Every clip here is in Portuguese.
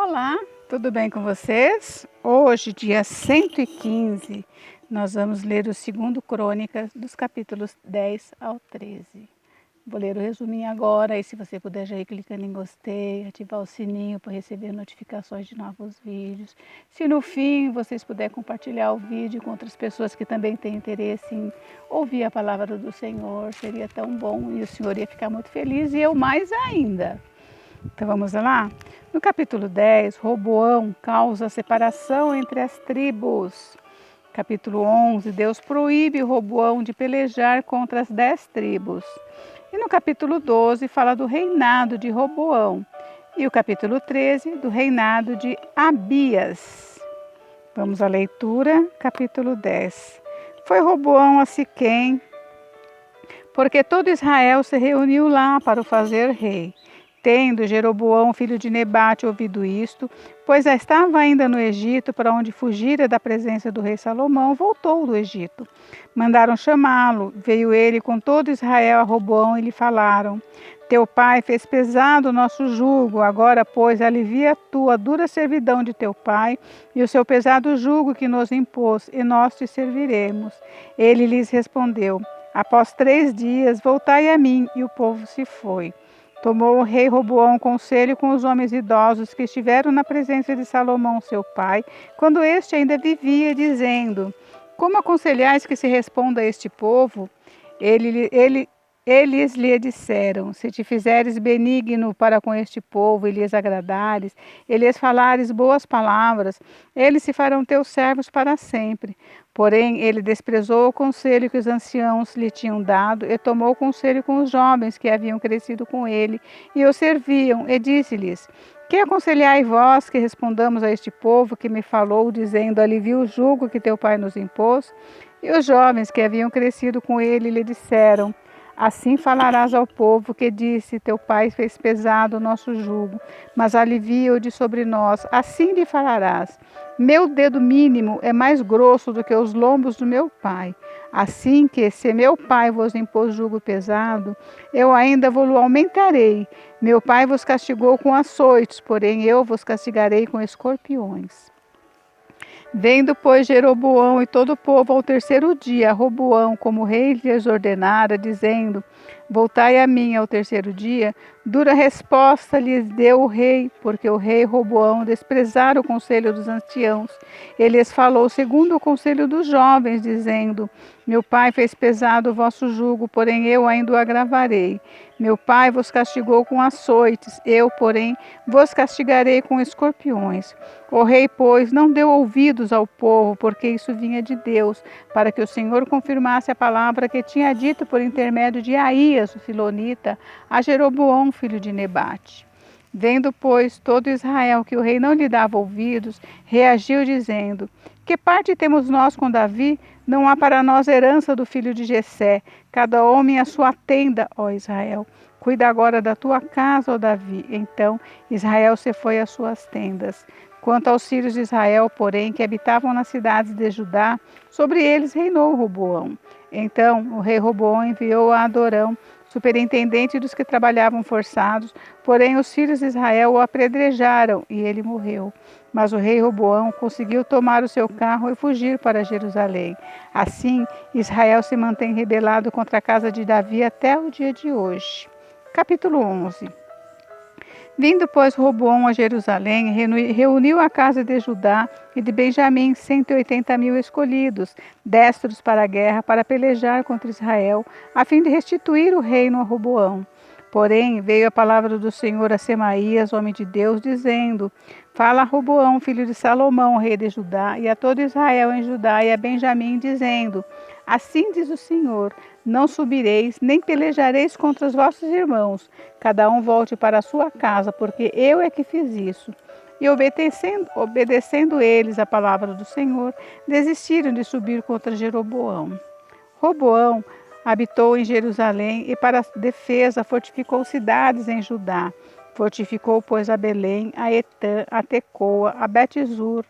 Olá, tudo bem com vocês? Hoje, dia 115, nós vamos ler o segundo Crônicas, dos capítulos 10 ao 13. Vou ler o resuminho agora e se você puder já ir clicando em gostei, ativar o sininho para receber notificações de novos vídeos. Se no fim vocês puderem compartilhar o vídeo com outras pessoas que também têm interesse em ouvir a palavra do Senhor, seria tão bom e o Senhor ia ficar muito feliz e eu mais ainda. Então vamos lá? No capítulo 10, Roboão causa separação entre as tribos. Capítulo 11, Deus proíbe Roboão de pelejar contra as 10 tribos. E no capítulo 12, fala do reinado de Roboão. E o capítulo 13, do reinado de Abias. Vamos à leitura, capítulo 10. Foi Roboão a Siquém, porque todo Israel se reuniu lá para o fazer rei. Tendo Jeroboão, filho de Nebate, ouvido isto, pois já estava ainda no Egito, para onde fugira da presença do rei Salomão, voltou do Egito. Mandaram chamá-lo. Veio ele com todo Israel a Roboão e lhe falaram: Teu pai fez pesado o nosso jugo, agora, pois, alivia tu a dura servidão de teu pai e o seu pesado jugo que nos impôs, e nós te serviremos. Ele lhes respondeu: Após 3 dias, voltai a mim. E o povo se foi. Tomou o rei Roboão conselho com os homens idosos que estiveram na presença de Salomão, seu pai, quando este ainda vivia, dizendo: Como aconselhais que se responda a este povo? Eles lhe disseram: Se te fizeres benigno para com este povo e lhes agradares, e lhes falares boas palavras, eles se farão teus servos para sempre. Porém, ele desprezou o conselho que os anciãos lhe tinham dado e tomou conselho com os jovens que haviam crescido com ele e o serviam, e disse-lhes: Que aconselhai vós que respondamos a este povo que me falou, dizendo: Alivia o jugo que teu pai nos impôs? E os jovens que haviam crescido com ele lhe disseram: Assim falarás ao povo que disse: Teu pai fez pesado o nosso jugo, mas alivia-o de sobre nós. Assim lhe falarás: Meu dedo mínimo é mais grosso do que os lombos do meu pai. Assim que, se meu pai vos impôs jugo pesado, eu ainda vou-lo aumentarei. Meu pai vos castigou com açoites, porém eu vos castigarei com escorpiões. Vendo, pois, Jeroboão e todo o povo ao 3º dia, Roboão, como o rei lhes ordenara, dizendo: Voltai a mim ao 3º dia, dura resposta lhes deu o rei, porque o rei Roboão desprezara o conselho dos anciãos. Ele lhes falou segundo o conselho dos jovens, dizendo: Meu pai fez pesado o vosso jugo, porém eu ainda o agravarei. Meu pai vos castigou com açoites, eu, porém, vos castigarei com escorpiões. O rei, pois, não deu ouvidos ao povo, porque isso vinha de Deus, para que o Senhor confirmasse a palavra que tinha dito por intermédio de Aías, o Silonita, a Jeroboão, filho de Nebate. Vendo, pois, todo Israel que o rei não lhe dava ouvidos, reagiu dizendo: Que parte temos nós com Davi? Não há para nós herança do filho de Jessé, cada homem a sua tenda, ó Israel. Cuida agora da tua casa, ó Davi. Então Israel se foi às suas tendas. Quanto aos filhos de Israel, porém, que habitavam nas cidades de Judá, sobre eles reinou Roboão. Então o rei Roboão enviou a Adorão, superintendente dos que trabalhavam forçados, porém os filhos de Israel o apedrejaram e ele morreu. Mas o rei Roboão conseguiu tomar o seu carro e fugir para Jerusalém. Assim, Israel se mantém rebelado contra a casa de Davi até o dia de hoje. Capítulo 11. Vindo, pois, Roboão a Jerusalém, reuniu a casa de Judá e de Benjamim 180.000 escolhidos, destros para a guerra, para pelejar contra Israel, a fim de restituir o reino a Roboão. Porém, veio a palavra do Senhor a Semaías, homem de Deus, dizendo: Fala a Roboão, filho de Salomão, rei de Judá, e a todo Israel em Judá e a Benjamim, dizendo: Assim diz o Senhor: Não subireis, nem pelejareis contra os vossos irmãos. Cada um volte para a sua casa, porque eu é que fiz isso. E obedecendo eles a palavra do Senhor, desistiram de subir contra Jeroboão. Roboão habitou em Jerusalém e para defesa fortificou cidades em Judá. Fortificou, pois, a Belém, a Etã, a Tecoa, a Bet-zur,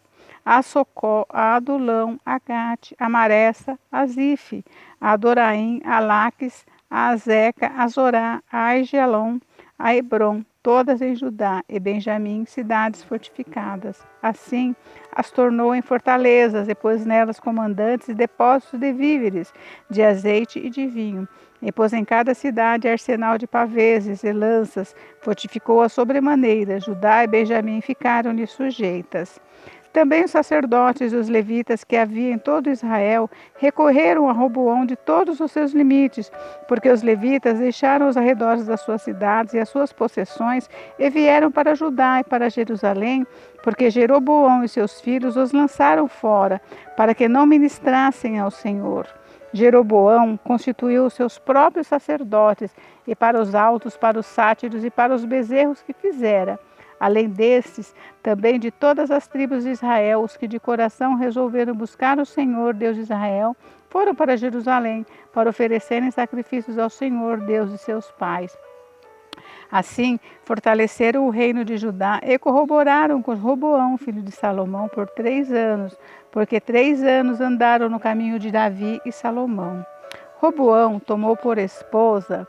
a Socó, a Adulão, a Gate, a Maressa, a Zife, a Adoraim, a Laques, a Azeca, a Zorá, a Aijalon, a Hebron, todas em Judá e Benjamim, cidades fortificadas. Assim, as tornou em fortalezas e pôs nelas comandantes e depósitos de víveres, de azeite e de vinho. E pôs em cada cidade arsenal de paveses e lanças, fortificou-a sobremaneira. Judá e Benjamim ficaram-lhe sujeitas. Também os sacerdotes e os levitas que havia em todo Israel recorreram a Roboão de todos os seus limites, porque os levitas deixaram os arredores das suas cidades e as suas possessões e vieram para Judá e para Jerusalém, porque Jeroboão e seus filhos os lançaram fora, para que não ministrassem ao Senhor. Jeroboão constituiu os seus próprios sacerdotes, e para os altos, para os sátiros e para os bezerros que fizera. Além destes, também de todas as tribos de Israel, os que de coração resolveram buscar o Senhor, Deus de Israel, foram para Jerusalém para oferecerem sacrifícios ao Senhor, Deus de seus pais. Assim, fortaleceram o reino de Judá e corroboraram com Roboão, filho de Salomão, por 3 anos, porque 3 anos andaram no caminho de Davi e Salomão. Roboão tomou por esposa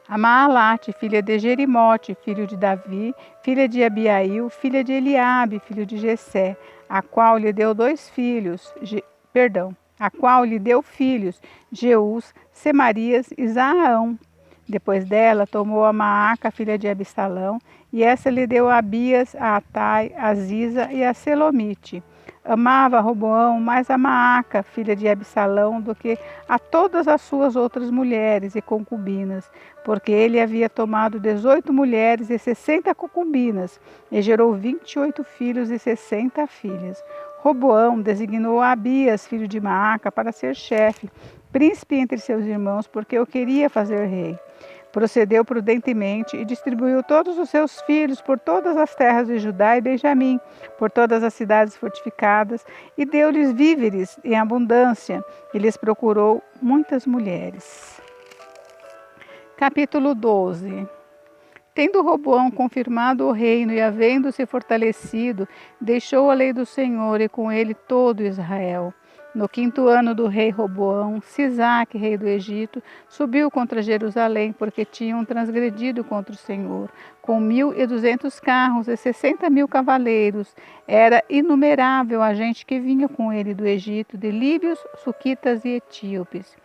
a Maalate, filha de Jerimote, filho de Davi, filha de Abiail, filha de Eliabe, filho de Jessé, a qual lhe deu filhos, Jeús, Semarias e Zaaão. Depois dela, tomou a Maaca, filha de Absalão, e essa lhe deu a Abias, a Atai, a Ziza e a Selomite. Amava Roboão mais a Maaca, filha de Absalão, do que a todas as suas outras mulheres e concubinas, porque ele havia tomado 18 mulheres e 60 concubinas, e gerou 28 filhos e 60 filhas. Roboão designou a Abias, filho de Maaca, para ser chefe, príncipe entre seus irmãos, porque o queria fazer rei. Procedeu prudentemente e distribuiu todos os seus filhos por todas as terras de Judá e Benjamim, por todas as cidades fortificadas, e deu-lhes víveres em abundância, e lhes procurou muitas mulheres. Capítulo 12. Tendo Roboão confirmado o reino e havendo-se fortalecido, deixou a lei do Senhor e com ele todo Israel. No 5º ano do rei Roboão, Sisaque, rei do Egito, subiu contra Jerusalém, porque tinham transgredido contra o Senhor, com 1.200 carros e 60.000 cavaleiros. Era inumerável a gente que vinha com ele do Egito, de líbios, suquitas e etíopes.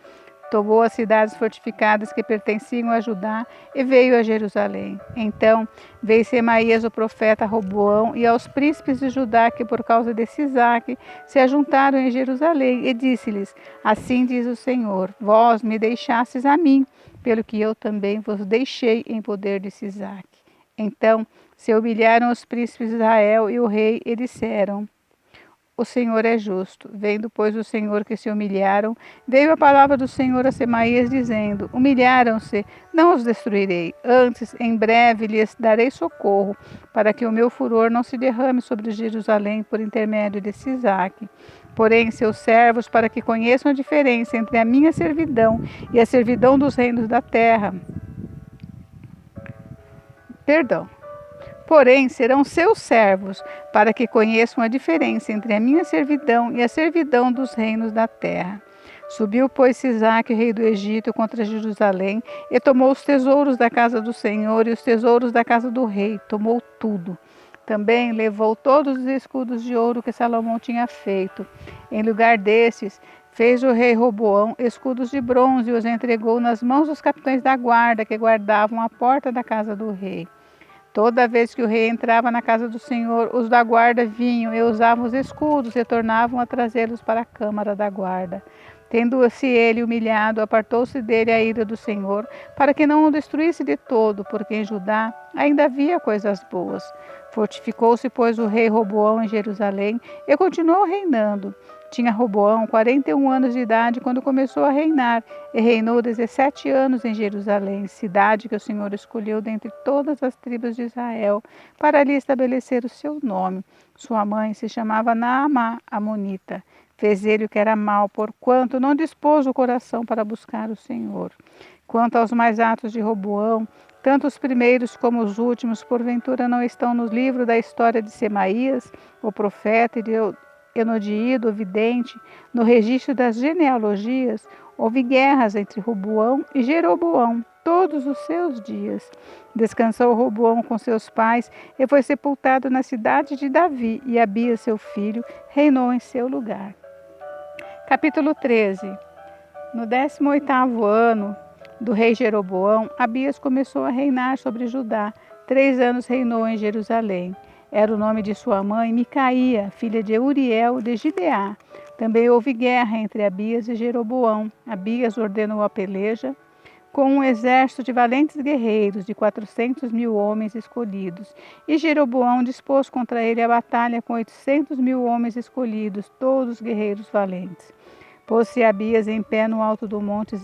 Tomou as cidades fortificadas que pertenciam a Judá e veio a Jerusalém. Então veio Semaías o profeta a Roboão e aos príncipes de Judá que por causa de Sisaque se ajuntaram em Jerusalém e disse-lhes: Assim diz o Senhor, vós me deixastes a mim, pelo que eu também vos deixei em poder de Sisaque. Então se humilharam os príncipes de Israel e o rei e disseram: O Senhor é justo. Vendo, pois, o Senhor que se humilharam, veio a palavra do Senhor a Semaías, dizendo: Humilharam-se, não os destruirei. Antes, em breve, lhes darei socorro, para que o meu furor não se derrame sobre Jerusalém por intermédio de Sisaque. Porém, seus servos, para que conheçam a diferença entre a minha servidão e a servidão dos reinos da terra. Porém, serão seus servos, para que conheçam a diferença entre a minha servidão e a servidão dos reinos da terra. Subiu, pois, Sisaque, rei do Egito, contra Jerusalém, e tomou os tesouros da casa do Senhor e os tesouros da casa do rei, tomou tudo. Também levou todos os escudos de ouro que Salomão tinha feito. Em lugar destes, fez o rei Roboão escudos de bronze e os entregou nas mãos dos capitães da guarda, que guardavam a porta da casa do rei. Toda vez que o rei entrava na casa do Senhor, os da guarda vinham e usavam os escudos e tornavam a trazê-los para a câmara da guarda. Tendo-se ele humilhado, apartou-se dele a ira do Senhor, para que não o destruísse de todo, porque em Judá ainda havia coisas boas. Fortificou-se, pois, o rei Roboão em Jerusalém e continuou reinando. Tinha Roboão 41 anos de idade quando começou a reinar, e reinou 17 anos em Jerusalém, cidade que o Senhor escolheu dentre todas as tribos de Israel, para ali estabelecer o seu nome. Sua mãe se chamava Naamá, amonita. Fez ele o que era mal, porquanto não dispôs o coração para buscar o Senhor. Quanto aos mais atos de Roboão, tanto os primeiros como os últimos, porventura não estão no livro da história de Semaías, o profeta, e de Enodido, o vidente, no registro das genealogias. Houve guerras entre Roboão e Jeroboão, todos os seus dias. Descansou Roboão com seus pais e foi sepultado na cidade de Davi, e Abias, seu filho, reinou em seu lugar. Capítulo 13. No 18º ano do rei Jeroboão, Abias começou a reinar sobre Judá. 3 anos reinou em Jerusalém. Era o nome de sua mãe Micaía, filha de Uriel de Gibeá. Também houve guerra entre Abias e Jeroboão. Abias ordenou a peleja com um exército de valentes guerreiros, de 400.000 homens escolhidos. E Jeroboão dispôs contra ele a batalha com 800.000 homens escolhidos, todos guerreiros valentes. Pôs-se Abias em pé no alto do monte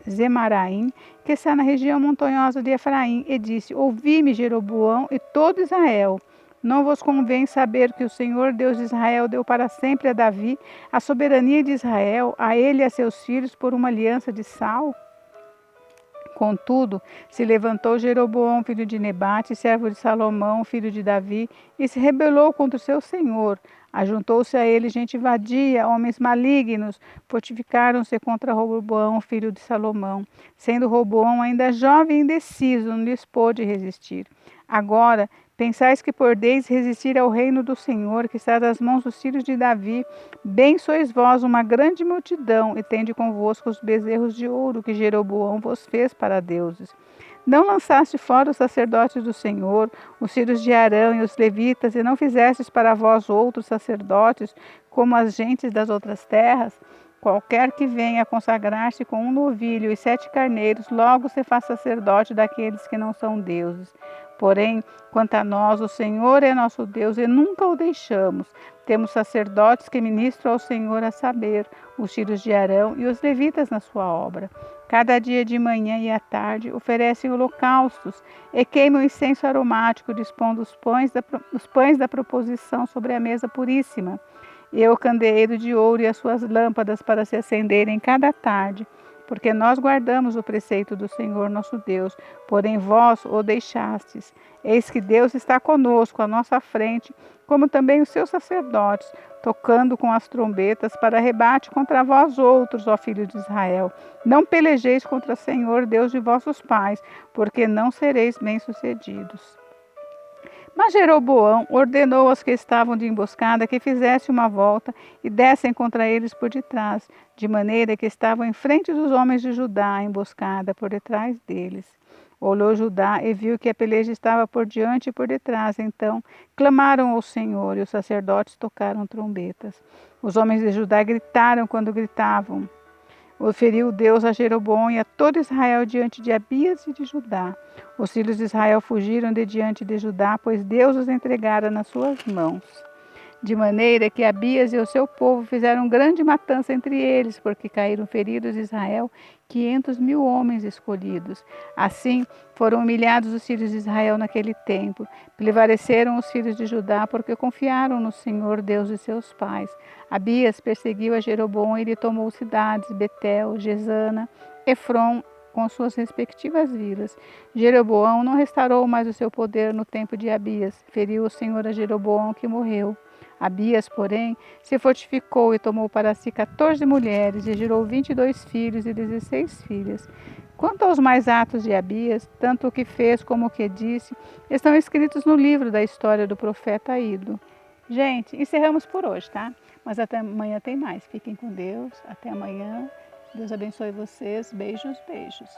Zemaraim, que está na região montanhosa de Efraim, e disse: Ouvi-me, Jeroboão e todo Israel. Não vos convém saber que o Senhor Deus de Israel deu para sempre a Davi a soberania de Israel, a ele e a seus filhos, por uma aliança de sal? Contudo, se levantou Jeroboão, filho de Nebate, servo de Salomão, filho de Davi, e se rebelou contra o seu senhor. Ajuntou-se a ele gente vadia, homens malignos, fortificaram-se contra Roboão, filho de Salomão. Sendo Roboão ainda jovem e indeciso, não lhes pôde resistir. Agora, pensais que podeis resistir ao reino do Senhor, que está das mãos dos filhos de Davi. Bem sois vós uma grande multidão, e tende convosco os bezerros de ouro que Jeroboão vos fez para deuses. Não lançaste fora os sacerdotes do Senhor, os filhos de Arão e os levitas, e não fizestes para vós outros sacerdotes, como as gentes das outras terras? Qualquer que venha consagrar-se com um novilho e 7 carneiros, logo se faz sacerdote daqueles que não são deuses. Porém, quanto a nós, o Senhor é nosso Deus e nunca o deixamos. Temos sacerdotes que ministram ao Senhor, a saber, os filhos de Arão e os levitas na sua obra. Cada dia de manhã e à tarde oferecem holocaustos e queimam incenso aromático, dispondo os pães da proposição sobre a mesa puríssima, e o candeeiro de ouro e as suas lâmpadas para se acenderem cada tarde, porque nós guardamos o preceito do Senhor nosso Deus, porém vós o deixastes. Eis que Deus está conosco à nossa frente, como também os seus sacerdotes, tocando com as trombetas para rebate contra vós outros, ó filhos de Israel. Não pelejeis contra o Senhor, Deus de vossos pais, porque não sereis bem-sucedidos. Mas Jeroboão ordenou aos que estavam de emboscada que fizessem uma volta e dessem contra eles por detrás, de maneira que estavam em frente dos homens de Judá, a emboscada por detrás deles. Olhou Judá e viu que a peleja estava por diante e por detrás. Então clamaram ao Senhor, e os sacerdotes tocaram trombetas. Os homens de Judá gritaram quando gritavam. Feriu Deus a Jeroboão e a todo Israel diante de Abias e de Judá. Os filhos de Israel fugiram de diante de Judá, pois Deus os entregara nas suas mãos. De maneira que Abias e o seu povo fizeram grande matança entre eles, porque caíram feridos de Israel 500.000 homens escolhidos. Assim foram humilhados os filhos de Israel naquele tempo. Prevaleceram os filhos de Judá, porque confiaram no Senhor, Deus de seus pais. Abias perseguiu a Jeroboão e lhe tomou cidades, Betel, Gesana, Efron, com suas respectivas vilas. Jeroboão não restaurou mais o seu poder no tempo de Abias. Feriu o Senhor a Jeroboão, que morreu. Abias, porém, se fortificou e tomou para si 14 mulheres, e gerou 22 filhos e 16 filhas. Quanto aos mais atos de Abias, tanto o que fez como o que disse, estão escritos no livro da história do profeta Ido. Gente, encerramos por hoje, tá? Mas até amanhã tem mais. Fiquem com Deus. Até amanhã. Deus abençoe vocês. Beijos, beijos.